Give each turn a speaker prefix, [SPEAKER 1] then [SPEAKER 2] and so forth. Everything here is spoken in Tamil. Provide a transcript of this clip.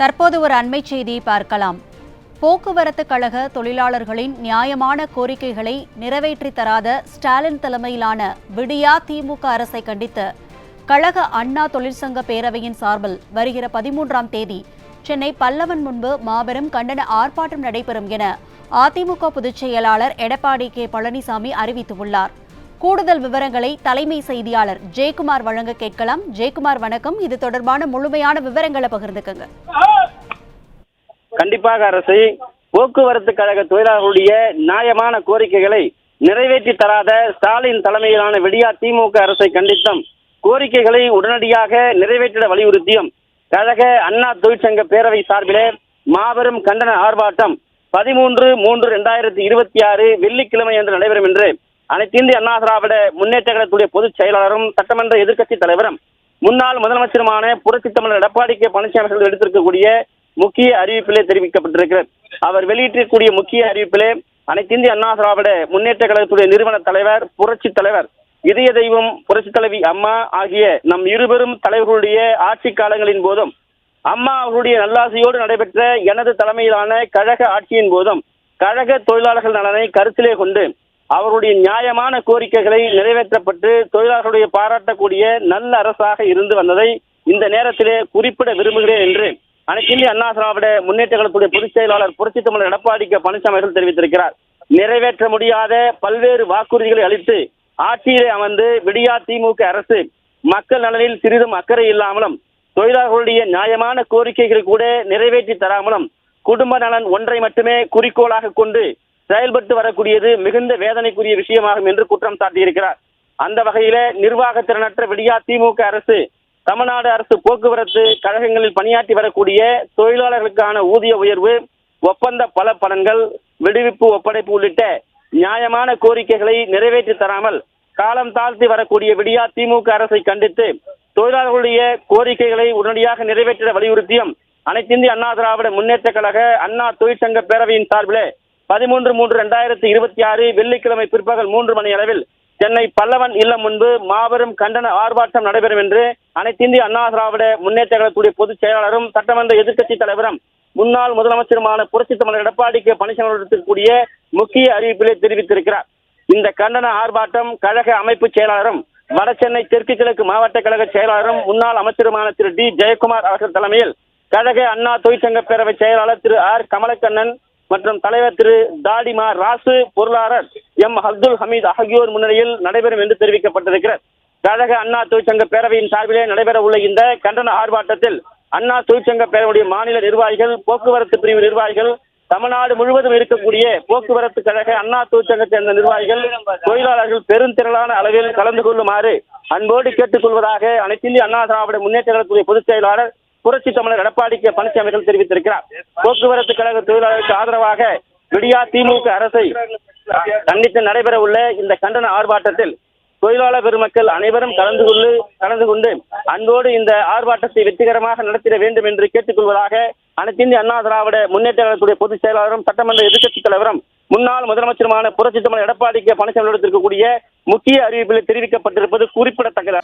[SPEAKER 1] தற்போது ஒரு அண்மைச் செய்தியை பார்க்கலாம். போக்குவரத்து கழக தொழிலாளர்களின் நியாயமான கோரிக்கைகளை நிறைவேற்றித் தராத ஸ்டாலின் தலைமையிலான விடியா திமுக அரசை கண்டித்து கழக அண்ணா தொழிற்சங்க பேரவையின் சார்பில் வருகிற 13ஆம் தேதி சென்னை பல்லவன் முன்பு மாபெரும் கண்டன ஆர்ப்பாட்டம் நடைபெறும் என அதிமுக பொதுச் செயலாளர் எடப்பாடி கே பழனிசாமி அறிவித்துள்ளார். கூடுதல் விவரங்களை தலைமை செய்தியாளர் ஜெயக்குமார் வழங்க கேட்கலாம். ஜெயக்குமார் வணக்கம். இது தொடர்பான முழுமையான விவரங்களை பகிர்ந்துக்கங்க.
[SPEAKER 2] கண்டிப்பாக அரசு போக்குவரத்து கழக தொழிலாளர்களுடைய நியாயமான கோரிக்கைகளை நிறைவேற்றி தராத ஸ்டாலின் தலைமையிலான விடியா திமுக அரசை கண்டித்தும் கோரிக்கைகளை உடனடியாக நிறைவேற்றிட வலியுறுத்தியும் கழக அண்ணா தொழிற்சங்க பேரவை சார்பிலே மாபெரும் கண்டன ஆர்ப்பாட்டம் 13/3/2026 வெள்ளிக்கிழமை என்று நடைபெறும் என்று அனைத்து இந்திய அண்ணா திராவிட முன்னேற்ற கழகத்துடைய பொதுச் செயலாளரும் சட்டமன்ற எதிர்க்கட்சி தலைவரும் முன்னாள் முதலமைச்சருமான புரட்சித் தமிழர் எடப்பாடி கே பழனிசாமி அவர்கள் எடுத்திருக்கக்கூடிய முக்கிய அறிவிப்பிலே தெரிவிக்கப்பட்டிருக்கிறது. அவர் வெளியிட்டிருக்கக்கூடிய முக்கிய அறிவிப்பிலே அனைத்து இந்திய அண்ணா திராவிட முன்னேற்ற கழகத்துடைய நிறுவன தலைவர் புரட்சி தலைவர் இதய தெய்வம் புரட்சி தலைவி அம்மா ஆகிய நம் இருவரும் தலைவர்களுடைய ஆட்சி காலங்களின் போதும் அம்மா அவர்களுடைய நல்லாசியோடு நடைபெற்ற எனது தலைமையிலான கழக ஆட்சியின் போதும் கழக தொழிலாளர்கள் நலனை கருத்திலே கொண்டு அவருடைய நியாயமான கோரிக்கைகளை நிறைவேற்றப்பட்டு தொழிலாளர்களுடைய பாராட்டக்கூடிய நல்ல அரசாக இருந்து வந்ததை இந்த நேரத்திலே குறிப்பிட விரும்புகிறேன் என்று அனைத்து இந்திய அண்ணா திராவிட முன்னேற்ற கழகத்துடைய பொதுச் செயலாளர் புரட்சித் தமிழர் எடப்பாடி கே பழனிசாமி அவர்கள் தெரிவித்திருக்கிறார். நிறைவேற்ற முடியாத பல்வேறு வாக்குறுதிகளை அளித்து ஆட்சியிலே அமர்ந்து விடியா திமுக அரசு மக்கள் நலனில் சிறிதும் அக்கறை இல்லாமலும் தொழிலாளர்களுடைய நியாயமான கோரிக்கைகள் கூட நிறைவேற்றி தராமலும் குடும்ப நலன் ஒன்றை மட்டுமே குறிக்கோளாக கொண்டு செயல்பட்டு வரக்கூடியது மிகுந்த வேதனைக்குரிய விஷயமாகும் என்று குற்றம் சாட்டியிருக்கிறார். அந்த வகையில நிர்வாக திறனற்ற விடியா திமுக அரசு தமிழ்நாடு அரசு போக்குவரத்து கழகங்களில் பணியாற்றி வரக்கூடிய தொழிலாளர்களுக்கான ஊதிய உயர்வு, ஒப்பந்த பல பலன்கள், விடுவிப்பு ஒப்படைப்பு உள்ளிட்ட நியாயமான கோரிக்கைகளை நிறைவேற்றி தராமல் காலம் தாழ்த்தி வரக்கூடிய விடியா திமுக அரசை கண்டித்து தொழிலாளர்களுடைய கோரிக்கைகளை உடனடியாக நிறைவேற்ற வலியுறுத்தியும் அனைத்து இந்திய அண்ணா திராவிட முன்னேற்ற கழக அண்ணா தொழிற்சங்க பேரவையின் சார்பிலே 13/3/2026 வெள்ளிக்கிழமை பிற்பகல் 3 மணி அளவில் சென்னை பல்லவன் இல்லம் முன்பு மாபெரும் கண்டன ஆர்ப்பாட்டம் நடைபெறும் என்று அனைத்து இந்திய அண்ணா திராவிட முன்னேற்ற கழகத்துடைய பொதுச் செயலாளரும் சட்டமன்ற எதிர்க்கட்சி தலைவரும் முன்னாள் முதலமைச்சருமான புரட்சித் தமிழர் எடப்பாடி கே பழனிசாமி எடுத்திருக்கக்கூடிய முக்கிய அறிவிப்பிலே தெரிவித்திருக்கிறார். இந்த கண்டன ஆர்ப்பாட்டம் கழக அமைப்பு செயலாளரும் வடசென்னை தெற்கு கிழக்கு மாவட்ட கழக செயலாளரும் முன்னாள் அமைச்சருமான திரு டி ஜெயக்குமார் அவர்கள் தலைமையில் கழக அண்ணா தொழிற்சங்க பேரவை செயலாளர் திரு ஆர் கமலக்கண்ணன் மற்றும் தலைவர் திரு தாடிமா ராசு, பொருளாளர் எம் அப்துல் ஹமீத் ஆகியோர் முன்னிலையில் நடைபெறும் என்று தெரிவிக்கப்பட்டிருக்கிறது. கழக அண்ணா தொழிற்சங்க பேரவையின் சார்பிலே நடைபெற உள்ள இந்த கண்டன ஆர்ப்பாட்டத்தில் அண்ணா தொழிற்சங்க பேரவையுடைய மாநில நிர்வாகிகள், போக்குவரத்து பிரிவு நிர்வாகிகள், தமிழ்நாடு முழுவதும் இருக்கக்கூடிய போக்குவரத்து கழக அண்ணா தொழிற்சங்க சேர்ந்த நிர்வாகிகள், தொழிலாளர்கள் பெருந்திரளான அளவில் கலந்து கொள்ளுமாறு அன்போடு கேட்டுக் கொள்வதாக அனைத்து இந்திய அண்ணா திராவிட முன்னேற்ற கழகத்துடைய பொதுச் செயலாளர் புரட்சி தமிழர் எடப்பாடி கே பழனிசாமி அவர்கள் தெரிவித்திருக்கிறார். போக்குவரத்து கழக தொழிலாளர்களுக்கு ஆதரவாக விடியா திமுக அரசை கண்டித்து நடைபெற உள்ள இந்த கண்டன ஆர்ப்பாட்டத்தில் தொழிலாளர் பெருமக்கள் அனைவரும் கலந்து கொண்டு அன்போடு இந்த ஆர்ப்பாட்டத்தை வெற்றிகரமாக நடத்திட வேண்டும் என்று கேட்டுக்கொள்வதாக அனைத்து இந்திய அண்ணா திராவிட முன்னேற்ற கழகத்துடைய பொதுச் செயலாளரும் சட்டமன்ற எதிர்க்கட்சி தலைவரும் முன்னாள் முதலமைச்சருமான புரட்சி தமிழர் எடப்பாடி கே பழனிசாமி எடுத்திருக்கக்கூடிய முக்கிய அறிவிப்பில் தெரிவிக்கப்பட்டிருப்பது குறிப்பிடத்தக்கது.